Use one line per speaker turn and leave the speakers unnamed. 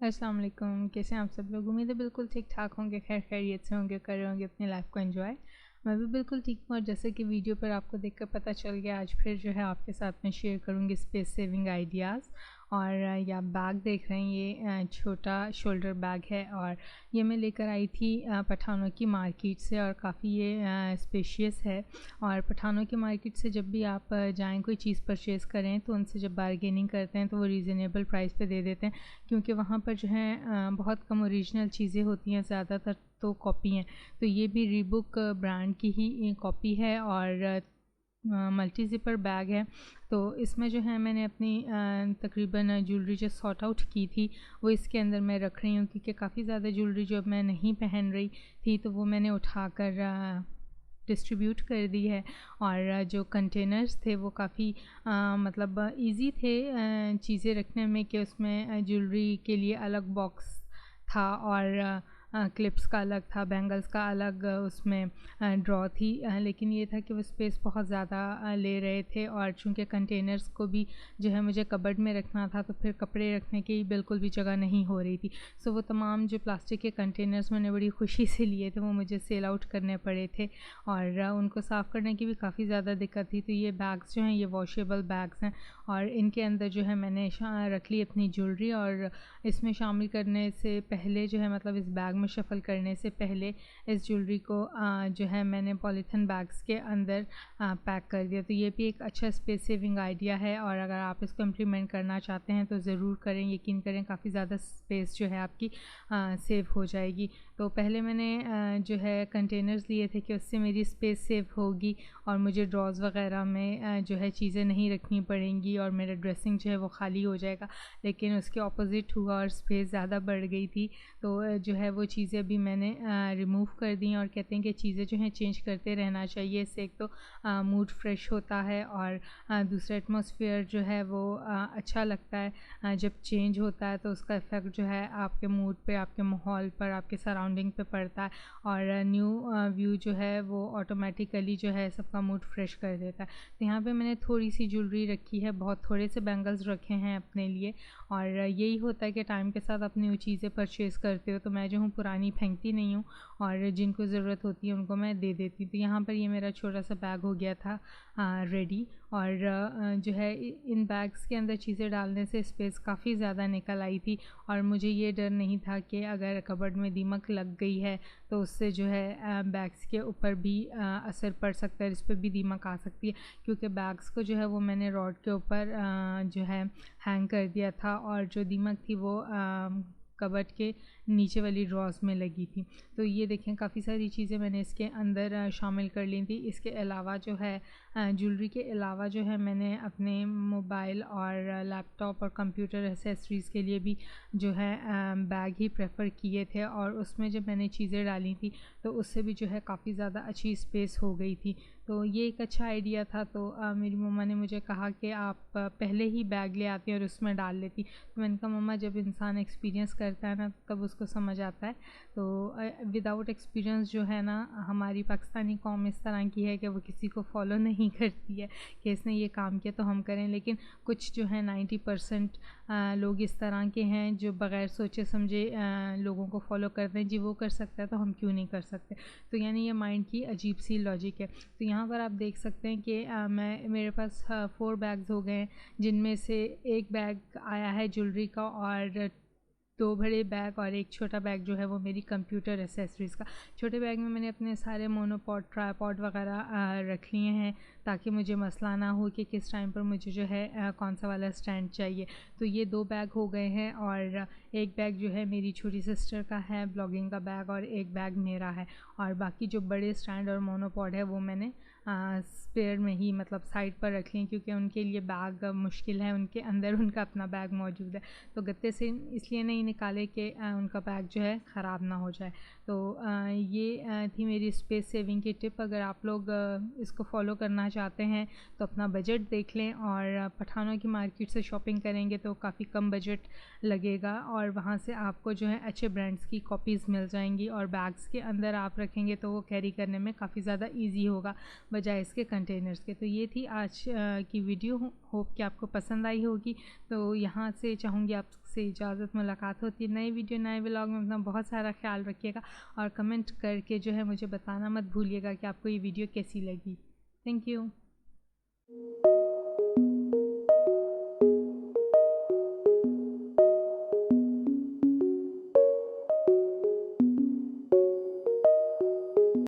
अस्सलाम वालेकुम। कैसे हैं आप सब लोग? उम्मीद है बिल्कुल ठीक-ठाक होंगे, खैर खैरियत से होंगे, कर रहे होंगे अपनी लाइफ़ को एन्जॉय। मैं भी बिल्कुल ठीक हूँ और जैसे कि वीडियो पर आपको देखकर पता चल गया, आज फिर जो है आपके साथ मैं शेयर करूँगी स्पेस सेविंग आइडियाज़। और ये आप बैग देख रहे हैं, ये छोटा शोल्डर बैग है और ये मैं लेकर आई थी पठानों की मार्केट से और काफ़ी ये स्पेशियस है। और पठानों की मार्केट से जब भी आप जाएँ कोई चीज़ परचेज़ करें तो उनसे जब बार्गेनिंग करते हैं तो वो रीज़नेबल प्राइस पे दे देते हैं, क्योंकि वहाँ पर जो है बहुत कम ओरिजिनल चीज़ें होती हैं, ज़्यादातर तो कॉपी हैं। तो ये भी रीबुक ब्रांड की ही कॉपी है और मल्टी ज़िपर बैग है। तो इसमें जो है मैंने अपनी तकरीबन ज्वेलरी जो सॉर्ट आउट की थी वो इसके अंदर मैं रख रही हूँ, क्योंकि काफ़ी ज़्यादा ज्वेलरी जो अब मैं नहीं पहन रही थी तो वो मैंने उठाकर डिस्ट्रीब्यूट कर दी है। और जो कंटेनर्स थे वो काफ़ी मतलब ईज़ी थे चीज़ें रखने में, कि उसमें ज्वेलरी के लिए अलग बॉक्स था और क्लिप्स का अलग था, बैंगल्स का अलग उसमें ड्रॉ थी। लेकिन ये था कि वो स्पेस बहुत ज़्यादा ले रहे थे और चूँकि कंटेनर्स को भी जो है मुझे कबर्ड में रखना था तो फिर कपड़े रखने की बिल्कुल भी जगह नहीं हो रही थी। सो वो तमाम जो प्लास्टिक के कंटेनर्स मैंने बड़ी खुशी से लिए थे वो मुझे सेल आउट करने पड़े थे और उनको साफ़ करने की भी काफ़ी ज़्यादा दिक्कत थी। तो ये बैग्स जो हैं ये वॉशेबल बैग्स हैं और इनके अंदर जो है मैंने रख ली अपनी ज्वेलरी। और इसमें शामिल करने से पहले जो है, मतलब इस बैग में शफ़ल करने से पहले इस ज्वेलरी को जो है मैंने पॉलीथिन बैग्स के अंदर पैक कर दिया। तो ये भी एक अच्छा स्पेस सेविंग आइडिया है और अगर आप इसको इम्प्लीमेंट करना चाहते हैं तो ज़रूर करें, यकीन करें, काफ़ी ज़्यादा स्पेस जो है आपकी सेव हो जाएगी। तो पहले मैंने जो है कंटेनर्स लिए थे कि उससे मेरी स्पेस सेव होगी और मुझे ड्रॉज़ वग़ैरह में जो है चीज़ें नहीं रखनी पड़ेंगी और मेरा ड्रेसिंग जो है वो खाली हो जाएगा। लेकिन उसके ऑपोज़िट हुआ और स्पेस ज़्यादा बढ़ गई थी। तो जो है वो चीज़ें अभी मैंने रिमूव कर दी और कहते हैं कि चीज़ें जो हैं चेंज करते रहना चाहिए। इससे एक तो मूड फ्रेश होता है और दूसरा एटमॉस्फेयर जो है वो अच्छा लगता है। जब चेंज होता है तो उसका इफ़ेक्ट जो है आपके मूड पे, आपके माहौल पर, आपके सराउंडिंग पे पड़ता है और न्यू व्यू जो है वो ऑटोमेटिकली जो है सबका मूड फ्रेश कर देता है। तो यहाँ पे मैंने थोड़ी सी ज्वेलरी रखी है, बहुत थोड़े से बैंगल्स रखे हैं अपने लिए। और यही होता है कि टाइम के साथ अपनी वो चीज़ें परचेज़ करते हो तो मैं जो हूँ पुरानी फेंकती नहीं हूँ और जिनको ज़रूरत होती है उनको मैं दे देती हूँ। तो यहाँ पर ये मेरा छोटा-सा बैग हो गया था रेडी। और जो है इन बैग्स के अंदर चीज़ें डालने से स्पेस काफ़ी ज़्यादा निकल आई थी और मुझे ये डर नहीं था कि अगर कबर्ड में दीमक लग गई है तो उससे जो है बैग्स के ऊपर भी असर पड़ सकता है, इस पे भी दीमक आ सकती है। क्योंकि बैग्स को जो है वो मैंने रॉड के ऊपर जो है हैंग कर दिया था और जो दीमक थी वो कबर्ड के नीचे वाली ड्रॉज़ में लगी थी। तो ये देखें काफ़ी सारी चीज़ें मैंने इसके अंदर शामिल कर ली थी। इसके अलावा जो है ज्वेलरी के अलावा जो है मैंने अपने मोबाइल और लैपटॉप और कंप्यूटर एक्सेसरीज़ के लिए भी जो है बैग ही प्रेफ़र किए थे और उसमें जब मैंने चीज़ें डाली थी तो उससे भी जो है काफ़ी ज़्यादा अच्छी स्पेस हो गई थी। तो ये एक अच्छा आइडिया था। तो मेरी मम्मा ने मुझे कहा कि आप पहले ही बैग ले आती और उसमें डाल लेती। तो मैंने कहा मम्मा, जब इंसान एक्सपीरियंस करता है ना तब उसको समझ आता है। तो विदाउट एक्सपीरियंस जो है ना, हमारी पाकिस्तानी कौम इस तरह की है कि वो किसी को फॉलो नहीं करती है कि इसने ये काम किया तो हम करें। लेकिन कुछ जो है 90% लोग इस तरह के हैं जो बग़ैर सोचे समझे लोगों को फॉलो करते हैं। जी वो कर सकता है तो हम क्यों नहीं कर सकते। तो यानी ये माइंड की अजीब सी लॉजिक है। तो यहाँ पर आप देख सकते हैं कि मेरे पास 4 बैग्स हो गए हैं, जिनमें से एक बैग आया है ज्वेलरी का और 2 बड़े बैग और एक छोटा बैग जो है वो मेरी कंप्यूटर एक्सेसरीज़ का। छोटे बैग में मैंने अपने सारे मोनोपॉड, ट्राइपॉड वगैरह रख लिए हैं ताकि मुझे मसला ना हो कि किस टाइम पर मुझे जो है कौन सा वाला स्टैंड चाहिए। तो ये 2 बैग हो गए हैं और एक बैग जो है मेरी छोटी सिस्टर का है, ब्लॉगिंग का बैग, और एक बैग मेरा है। और बाकी जो बड़े स्टैंड और मोनोपॉड है वो मैंने स्पेयर में ही, मतलब साइड पर रख लिए, क्योंकि उनके लिए बैग मुश्किल है, उनके अंदर उनका अपना बैग मौजूद है। तो गत्ते से इसलिए नहीं निकाले कि उनका बैग जो है ख़राब ना हो जाए। तो ये थी मेरी स्पेस सेविंग की टिप। अगर आप लोग इसको फॉलो करना चाहते हैं तो अपना बजट देख लें और पठानों की मार्केट से शॉपिंग करेंगे तो काफ़ी कम बजट लगेगा और वहाँ से आपको जो है अच्छे ब्रांड्स की कॉपीज़ मिल जाएंगी और बैग्स के अंदर आप रखेंगे तो वो कैरी करने में काफ़ी ज़्यादा ईजी होगा। बजाय इसके कंटेनर्स के। तो ये थी आज की वीडियो, होप कि आपको पसंद आई होगी। तो यहाँ से चाहूँगी आपसे इजाज़त, मुलाकात होती है नई वीडियो नए व्लॉग में। अपना बहुत सारा ख्याल रखिएगा और कमेंट करके जो है मुझे बताना मत भूलिएगा कि आपको ये वीडियो कैसी लगी। Thank you.